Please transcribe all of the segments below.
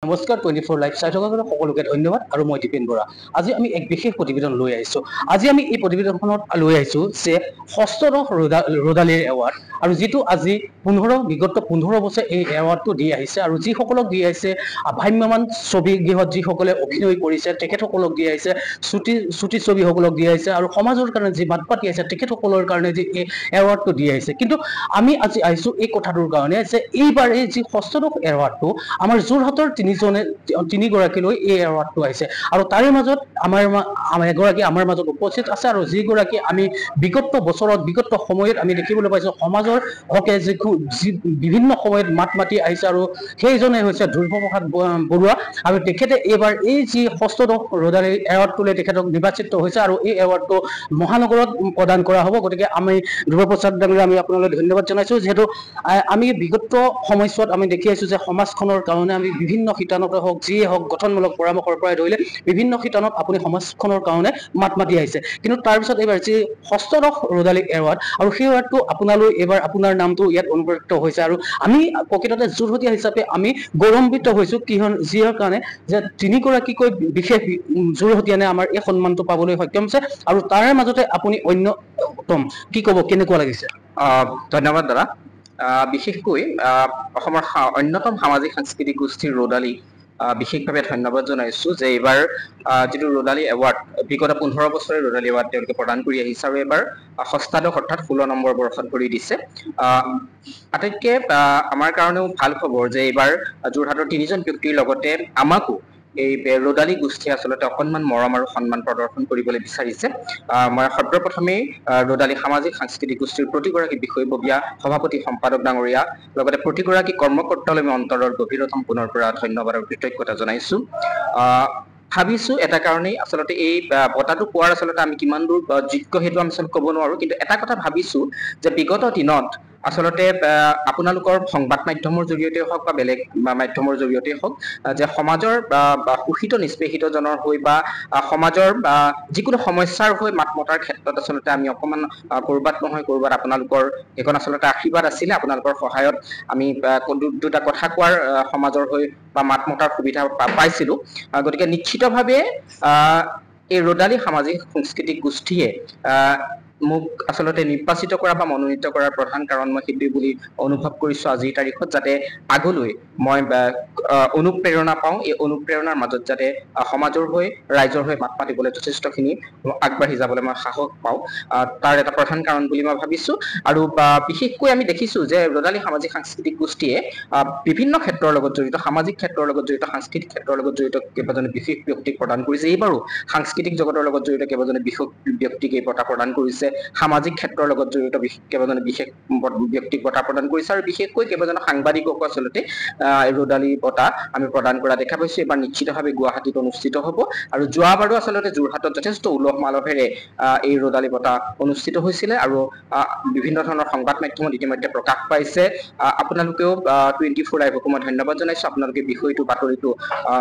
নমস্কাৰ 24 লাইভ চাই থকা সকলোকে ধন্যবাদ আৰু মই দীপেন বৰা। আজি আমি এক বিশেষ প্ৰতিবেদন লৈ আহিছো। আজি আমি এই প্ৰতিবেদনখনত লৈ আহিছো যে ষষ্ঠদশ ৰদালিৰ এৱাৰ্ড আৰু যিটো আজি বিগত 15 বছৰ এই এৱাৰ্ডটো দি আহিছে আৰু যিসকলক দি আহিছে ভ্ৰাম্যমান ছবি গৃহত যিসকলে অভিনয় কৰিছে তেখেতসকলক দি আহিছে, ছুটি ছবিসকলক দি আহিছে আৰু সমাজৰ কাৰণে যি মাত পাতি আছে তেখেতসকলৰ কাৰণে যি এই এৱাৰ্ডটো দি আহিছে। কিন্তু আমি আজি আহিছো এই কথাটোৰ কাৰণে যে এইবাৰ এই যি ষষ্ঠদশ এৱাৰ্ডটো আমাৰ যোৰহাটৰ তিনিগৰাকীলৈ এই এৱাৰ্ডটো আহিছে আৰু তাৰে মাজত এগৰাকী আমাৰ মাজত উপস্থিত আছে আৰু যিগৰাকী আমি বিগত বছৰত বিগত সময়ত আমি দেখিবলৈ পাইছো সমাজৰ হকে যি বিভিন্ন সময়ত মাত মাতি আহিছে আৰু সেইজনে হৈছে ধ্ৰুৱপ্ৰসাদ বৰুৱা আৰু তেখেতে এইবাৰ এই যি ষষ্ঠদশ ৰদালি এৱাৰ্ডটোলৈ তেখেতক নিৰ্বাচিত হৈছে আৰু এই এৱাৰ্ডটো মহানগৰত প্ৰদান কৰা হ'ব। গতিকে আমি ধ্ৰুৱপ্ৰসাদ ডাঙৰীয়া আমি আপোনালৈ ধন্যবাদ জনাইছো, যিহেতু আমি বিগত সময়ছোৱাত আমি দেখি আহিছো যে সমাজখনৰ কাৰণে আমি বিভিন্ন শিতানতে হওক যিয়ে হওক গঠনমূলক পৰামৰ্শৰ পৰাই ধৰিলে বিভিন্ন শিতানত আপুনি সমাজখনৰ কাৰণে মাত মাতি আহিছে। কিন্তু তাৰপিছত এইবাৰ যি ষষ্ঠদশ ৰদালি এৱাৰ্ড আৰু সেই এৱাৰ্ডটো আপোনালৈ এইবাৰ আপোনাৰ নামটো ইয়াত অনুপ্ৰেৰিত হৈছে আৰু আমি প্ৰকৃততে যোৰহতীয়া হিচাপে আমি গৌৰৱান্বিত হৈছো যিহৰ কাৰণে যে তিনিগৰাকীকৈ বিশেষ যোৰহতীয়ানে আমাৰ এই সন্মানটো পাবলৈ সক্ষম হৈছে আৰু তাৰে মাজতে আপুনি অন্যতম। কি ক'ব, কেনেকুৱা লাগিছে? ধন্যবাদ দাদা। বিশেষকৈ অসমৰ অন্যতম সামাজিক সাংস্কৃতিক গোষ্ঠীৰ ৰদালি বিশেষভাৱে ধন্যবাদ জনাইছো যে এইবাৰ যিটো ৰদালি এৱাৰ্ড বিগত 15 বছৰে ৰদালি এৱাৰ্ড তেওঁলোকে প্ৰদান কৰি আহিছে আৰু এইবাৰ ষষ্ঠদশ অৰ্থাৎ 16 নম্বৰ বৰ্ষত কৰি দিছে। আটাইতকৈ আমাৰ কাৰণেও ভাল খবৰ যে এইবাৰ যোৰহাটৰ 3জন ব্যক্তিৰ লগতে আমাকো এই ৰদালি গোষ্ঠীয়ে আচলতে অকণমান মৰম আৰু সন্মান প্ৰদৰ্শন কৰিবলৈ বিচাৰিছে। মই সৰ্বপ্ৰথমেই ৰদালি সামাজিক সাংস্কৃতিক গোষ্ঠীৰ প্ৰতিগৰাকী বিষয়ববীয়া সভাপতি সম্পাদক ডাঙৰীয়া লগতে প্ৰতিগৰাকী কৰ্মকৰ্তালৈ মই অন্তৰৰ গভীৰতম পুনৰ পৰা ধন্যবাদ আৰু কৃতজ্ঞতা জনাইছো। ভাবিছো এটা কাৰণেই আচলতে এই বঁটাটো পোৱাৰ আচলতে আমি কিমান দূৰ যোগ্য সেইটো আমি ক'ব নোৱাৰো, কিন্তু এটা কথা ভাবিছো যে বিগত দিনত আচলতে আপোনালোকৰ সংবাদ মাধ্যমৰ জৰিয়তে হওক বা বেলেগ মাধ্যমৰ জৰিয়তে হওক যে সমাজৰ শোষিত নিষ্পেষিতজনৰ হৈ বা সমাজৰ যিকোনো সমস্যাৰ হৈ মাত মতাৰ ক্ষেত্ৰত আচলতে আমি অকণমান ক'ৰবাত নহয় ক'ৰবাত আপোনালোকৰ এইখন আচলতে আশীৰ্বাদ আছিলে। আপোনালোকৰ সহায়ত আমি দুটা কথা কোৱাৰ সমাজৰ হৈ বা মাত মতাৰ সুবিধা পাইছিলো। গতিকে নিশ্চিতভাৱে এই ৰদালি সামাজিক সাংস্কৃতিক গোষ্ঠীয়ে মোক আচলতে নিৰ্বাচিত কৰা বা মনোনীত কৰাৰ প্ৰধান কাৰণ মই সেইটোৱেই বুলি অনুভৱ কৰিছো আজিৰ তাৰিখত, যাতে আগলৈ মই অনুপ্ৰেৰণা পাওঁ। এই অনুপ্ৰেৰণাৰ মাজত যাতে সমাজৰ হৈ ৰাইজৰ হৈ মাত মাতিবলৈ যথেষ্টখিনি আগবাঢ়ি যাবলৈ মই সাহস পাওঁ, তাৰ এটা প্ৰধান কাৰণ বুলি মই ভাবিছো। আৰু বিশেষকৈ আমি দেখিছো যে ৰদালি সামাজিক সাংস্কৃতিক গোষ্ঠীয়ে বিভিন্ন ক্ষেত্ৰৰ লগত জড়িত, সামাজিক ক্ষেত্ৰৰ লগত জড়িত, সাংস্কৃতিক ক্ষেত্ৰৰ লগত জড়িত কেইবাজনে বিশেষ ব্যক্তিক প্ৰদান কৰিছে। এইবাৰো সাংস্কৃতিক জগতৰ লগত জড়িত কেইবাজনে বিশেষ ব্যক্তিক এই বঁটা প্ৰদান কৰিছে। সামাজিক ক্ষেত্ৰৰ লগত জড়িত কেইবাজনে বিশেষ ব্যক্তিক বঁটা প্ৰদান কৰিছে আৰু বিশেষকৈ কেইবাজন সাংবাদিককো আচলতে ৰদালি বঁটা আমি প্ৰদান কৰা দেখা পাইছো। এইবাৰ নিশ্চিতভাৱে গুৱাহাটীত অনুষ্ঠিত হ'ব আৰু যোৱাবাৰো আচলতে যোৰহাটত যথেষ্ট উলহ মালহেৰে এই ৰদালি বঁটা অনুষ্ঠিত হৈছিলে আৰু বিভিন্ন ধৰণৰ সংবাদ মাধ্যমত ইতিমধ্যে প্ৰকাশ পাইছে। আপোনালোকেও 24 লাইভকো মই ধন্যবাদ জনাইছো। আপোনালোকে বিষয়টো বাতৰিটো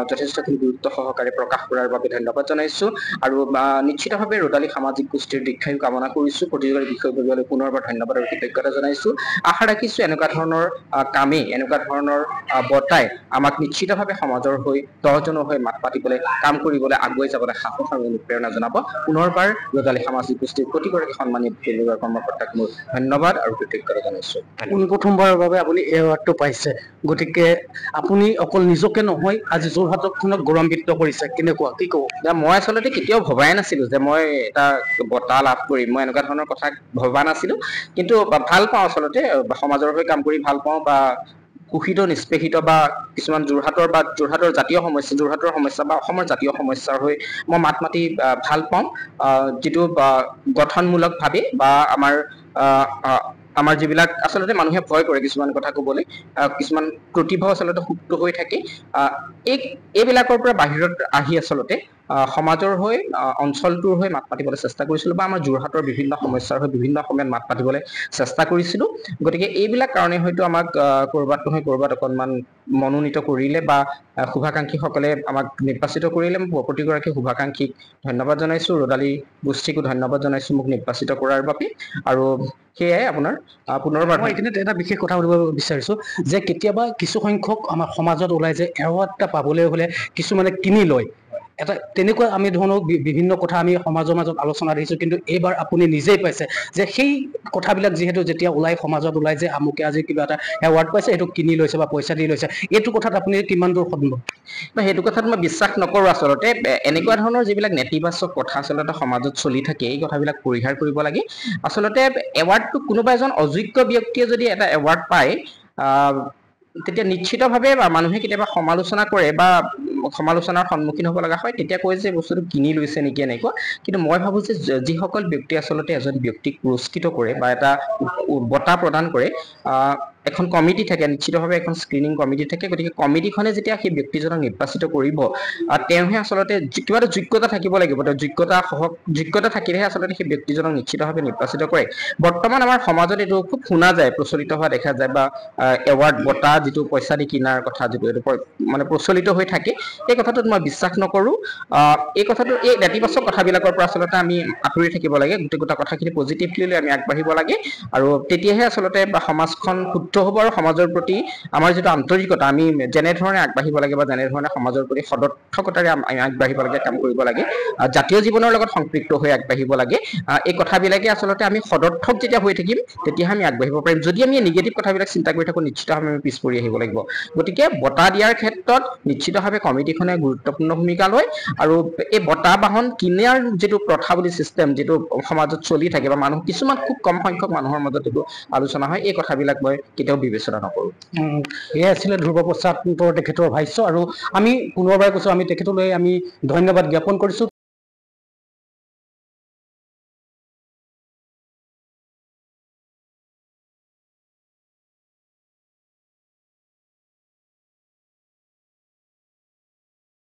যথেষ্টখিনি গুৰুত্ব সহকাৰে প্ৰকাশ কৰাৰ বাবে ধন্যবাদ জনাইছো আৰু নিশ্চিতভাৱে ৰদালি সামাজিক গোষ্ঠীৰ দীৰ্ঘায়ু কামনা কৰিছো। প্ৰতিজন বিষয়ববীয়ালৈ পুনৰবাৰ ধন্যবাদ আৰু কৃতজ্ঞতা জনাইছো। আশা ৰাখিছো এনেকুৱা ধৰণৰ কামেই, এনেকুৱা ধৰণৰ বঁটাই আমাক নিশ্চিতভাৱে সমাজৰ হৈ 10জনৰ হৈ মাত পাতিবলৈ, কাম কৰিবলৈ, আগুৱাই যাবলৈ সাহস আৰু অনুপ্ৰেৰণা জনাব। পুনৰবাৰ ৰদালি সামাজিক গোষ্ঠীৰ প্ৰতিগৰাকী সন্মানিত কৰ্মকৰ্তাক মোৰ ধন্যবাদ আৰু কৃতজ্ঞতা জনাইছো। প্ৰথমবাৰৰ বাবে আপুনি এই এৱাৰ্ডটো পাইছে, গতিকে আপুনি অকল নিজকে নহয় আজি যোৰহাটখনক গৌৰৱান্বিত কৰিছে। কেনেকুৱা, কি ক'ব? মই আচলতে কেতিয়াও ভবাই নাছিলো যে মই এটা বঁটা লাভ কৰিম, মই এনেকুৱা ধৰণৰ কথা ভবা নাছিলো। কিন্তু ভাল পাওঁ আচলতে, সমাজৰ হৈ কাম কৰি ভাল পাওঁ বা শোষিত নিষ্পেষিত বা কিছুমান যোৰহাটৰ জাতীয় সমস্যা, যোৰহাটৰ সমস্যা বা অসমৰ জাতীয় সমস্যাৰ হৈ মই মাত মাতি ভাল পাওঁ, যিটো গঠনমূলকভাৱে বা আমাৰ যিবিলাক আচলতে মানুহে ভয় কৰে কিছুমান কথা ক'বলৈ, কিছুমান প্ৰতিভাও আচলতে সুপ্ত হৈ থাকে, এইবিলাকৰ পৰা বাহিৰত আহি আচলতে সমাজৰ হৈ অঞ্চলটোৰ হৈ মাত পাতিবলৈ চেষ্টা কৰিছিলোঁ বা আমাৰ যোৰহাটৰ বিভিন্ন সমস্যাৰ হৈ বিভিন্ন সময়ত মাত পাতিবলৈ চেষ্টা কৰিছিলোঁ গতিকে এইবিলাক কাৰণে হয়তো আমাক ক'ৰবাত নহয় ক'ৰবাত অকণমান মনোনীত কৰিলে বা শুভাকাংক্ষীসকলে আমাক নিৰ্বাচিত কৰিলে মই প্ৰতিগৰাকী শুভাকাংক্ষীক ধন্যবাদ জনাইছোঁ ৰদালি গোষ্ঠীকো ধন্যবাদ জনাইছোঁ মোক নিৰ্বাচিত কৰাৰ বাবে আৰু সেয়াই আপোনাৰ পুনৰবাৰ মই এইখিনিত এটা বিশেষ কথা সুধিব বিচাৰিছোঁ যে কেতিয়াবা কিছু সংখ্যক আমাৰ সমাজত ওলাই যে এৱাৰ্ড এটা পাবলৈ হ'লে কিছুমানে কিনি লয় এটা তেনেকুৱা আমি ধৰণৰ বিভিন্ন কথা আমি সমাজৰ মাজত আলোচনা দেখিছোঁ কিন্তু এইবাৰ আপুনি নিজেই পাইছে যে সেই কথাবিলাক যিহেতু যেতিয়া ওলাই সমাজত ওলাই যে আমুকে আজি কিবা এটা এৱাৰ্ড পাইছে এইটো কিনি লৈছে বা পইচা দি লৈছে এইটো কথাত আপুনি কিমান দূৰ সন্মত সেইটো কথাত মই বিশ্বাস নকৰোঁ আচলতে এনেকুৱা ধৰণৰ যিবিলাক নেতিবাচক কথা আচলতে সমাজত চলি থাকে এই কথাবিলাক পৰিহাৰ কৰিব লাগে আচলতে এৱাৰ্ডটো কোনোবা এজন অযোগ্য ব্যক্তিয়ে যদি এটা এৱাৰ্ড পায় তেতিয়া নিশ্চিতভাৱে মানুহে কেতিয়াবা সমালোচনা কৰে বা সমালোচনাৰ সন্মুখীন হ'ব লগা হয় তেতিয়া কয় যে বস্তুটো কিনি লৈছে নেকি এনেকুৱা কিন্তু মই ভাবোঁ যে যিসকল ব্যক্তি আচলতে এজন ব্যক্তিক পুৰস্কৃত কৰে বা এটা বঁটা প্ৰদান কৰে এখন কমিটি থাকে নিশ্চিতভাৱে এখন স্ক্ৰিনিং কমিটি থাকে গতিকে কমিটিখনে যেতিয়া সেই ব্যক্তিজনক নিৰ্বাচিত কৰিব তেওঁহে আচলতে কিবা এটা যোগ্যতা থাকিব লাগিব তেওঁ যোগ্যতা থাকিলেহে আচলতে সেই ব্যক্তিজনক নিশ্চিতভাৱে নিৰ্বাচিত কৰে বৰ্তমান আমাৰ সমাজত এইটো খুব শুনা যায় প্ৰচলিত হোৱা দেখা যায় বা এৱাৰ্ড বঁটা যিটো পইচা দি কিনাৰ কথা যিটো এইটো মানে প্ৰচলিত হৈ থাকে এই কথাটোত মই বিশ্বাস নকৰোঁ এই কথাটো এই নেতিবাচক কথাবিলাকৰ পৰা আচলতে আমি আঁতৰি থাকিব লাগে গোটেই কথাখিনি পজিটিভলি লৈ আমি আগবাঢ়িব লাগে আৰু তেতিয়াহে আচলতে বা সমাজখন শুদ্ধ হ'ব আৰু সমাজৰ প্ৰতি আমাৰ যিটো আন্তৰিকতা আমি যেনেধৰণে আগবাঢ়িব লাগে বা যেনেধৰণে সমাজৰ প্ৰতি সদৰ্থকতাৰে আমি আগবাঢ়িব লাগে কাম কৰিব লাগে জাতীয় জীৱনৰ লগত সম্পৃক্ত হৈ আগবাঢ়িব লাগে এই কথাবিলাকে আচলতে আমি সদৰ্থক যেতিয়া হৈ থাকিম তেতিয়াহে আমি আগবাঢ়িব পাৰিম যদি আমি নিগেটিভ কথাবিলাক চিন্তা কৰি থাকোঁ নিশ্চিতভাৱে আমি পিছ পৰি আহিব লাগিব গতিকে বঁটা দিয়াৰ ক্ষেত্ৰত নিশ্চিতভাৱে কমিটিখনে গুৰুত্বপূৰ্ণ ভূমিকা লয় আৰু এই বঁটা বাহন কিনাৰ যিটো প্ৰথা বুলি চিষ্টেম যিটো সমাজত চলি থাকে বা মানুহ কিছুমান খুব কম সংখ্যক মানুহৰ মাজত এইটো আলোচনা হয় এই কথাবিলাক মই কেতিয়াও বিবেচনা নকৰোঁ এয়াই আছিলে ধ্ৰুৱ প্ৰসাদ তেখেতৰ ভাষ্য আৰু আমি পুনৰবাৰ কৈছোঁ আমি তেখেতলৈ আমি ধন্যবাদ জ্ঞাপন কৰিছোঁ